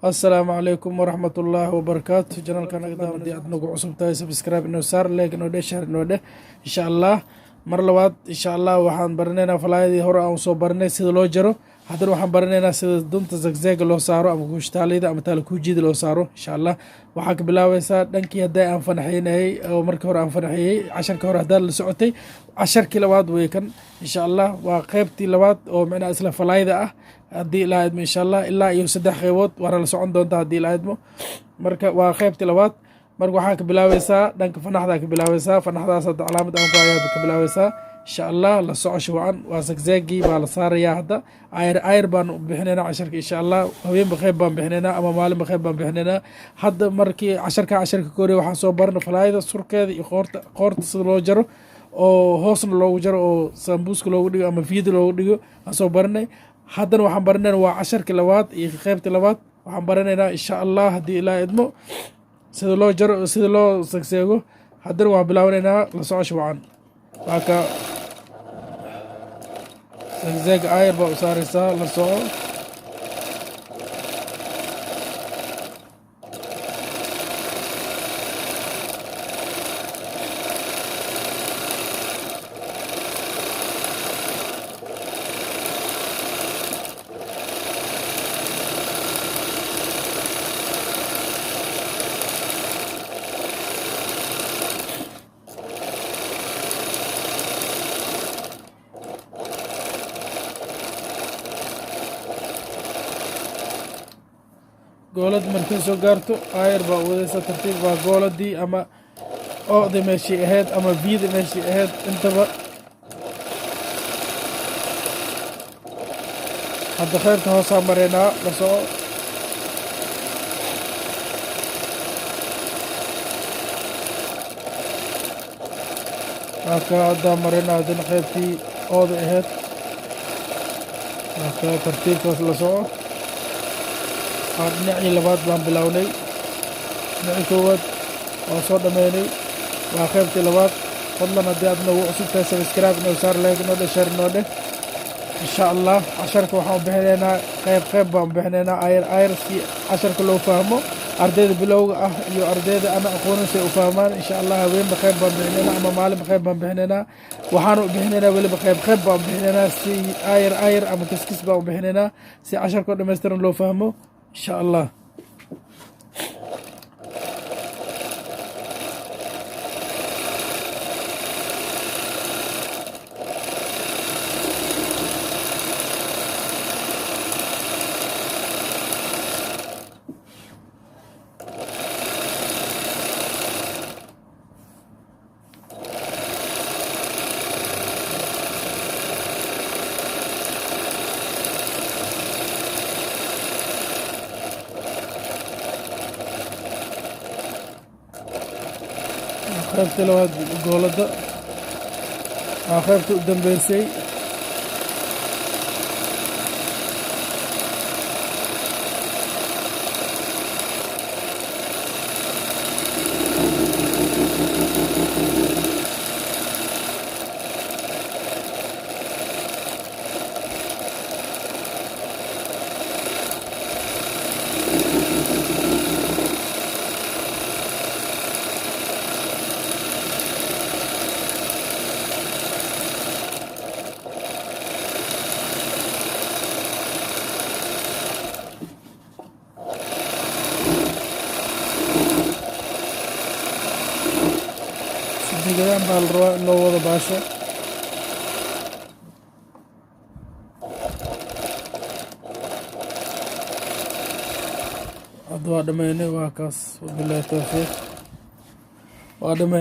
السلام عليكم ورحمة الله وبركاته. جنال كان قدام دي أدنو عصب تاي سبسكرايب إنه صار لايك إنه ده شهر إنه ده إن شاء الله مر لواد إن شاء الله وحن برنينا فلاي هورا أو صو برني سيد لو جرو حضر وحن برنينا سيد دون تزقزق لو صاروا أم كوش تالي ده أم تالي كوجيد لو صاروا إن شاء الله وحك بلاوي سا دنكي هدا أم فنحين هي أو مرك هورا أم فنحين عشان كهورا هدا لسعوتي 10 كيلوات ويكن إن شاء الله وقيبتي لواد أو معنا أسلا فلاي ده haddii ilaa idmo insha allah ilaa iyo 3 qaybood waana la socon doontaa haddii ilaa idmo marka waa qaybtii labaad marka waxaa ka bilaabeysaa dhanka fanaxda ka bilaabeysaa fanaxdaas hadda calaamad aan ku hayaa ka bilaabeysaa insha allah la socosho wacan waa zagzagi baa la saarayaa hadda ayr baan bixinaynaa casharka insha allah habeenba qayb baan bixinaynaa ama maalinba qayb baan bixinaynaa hadda markii casharka kooriya waxaan soo barna falaayada surkeeda iyo qoorta sida loo jaro oo hoosna loogu jaro oo sambuuska loogu dhigo ama fiida loogu dhigo aan soo baranay haddana waxaan baranaynaa waa casharkii labaad iyo qaybtii labaad waxaan baranaynaa insha allah haddii ilaa idmo sida loo jaro sida loo sagseego haddana waan bilaawanaynaa la socosho wacan waa ka sagseeg ayar baa u saaraysaa la soco goolad markay soo gaarto ayar baa wadaysa tartiib baa gooladii ama ooda meeshii ahayd ama viida meeshii ahayd intaba hadda khayrta hoosaa maraynaa la soco marka haddaa maraynaa haddana qaybtii ooda ahayd marka tartiibkaas la soco dhinacii labaad baan bilownay dhinacii koowaad waan soo dhammaynay waa qaybtii labaad fadlan haddii aad nagu cusub tahay subscribe inoo saar like inoo dheh share inoo dheh insha allah casharka waxaan bixinaynaa qayb baan bixinaynaa ayr si casharka loo fahmo ardayda bilowga ah iyo ardayda ana aqoonin si ay u fahmaan insha allah habeenba qayb baan bixinaynaa ama maalinba qayb baan bixinaynaa waxaan u bixinaynaa weliba qayb baan bixinaynaa si ayr ama kiskis baan u bixinaynaa si casharka oo dhammaystiran loo fahmo إن شاء الله qaybta labaad goolada waa qaybta u dambeysay degaan baa la rabaa in loo wado baasho hadda waa dhammaynay waa kaas wabillahi tawfiiq waa dhammaynay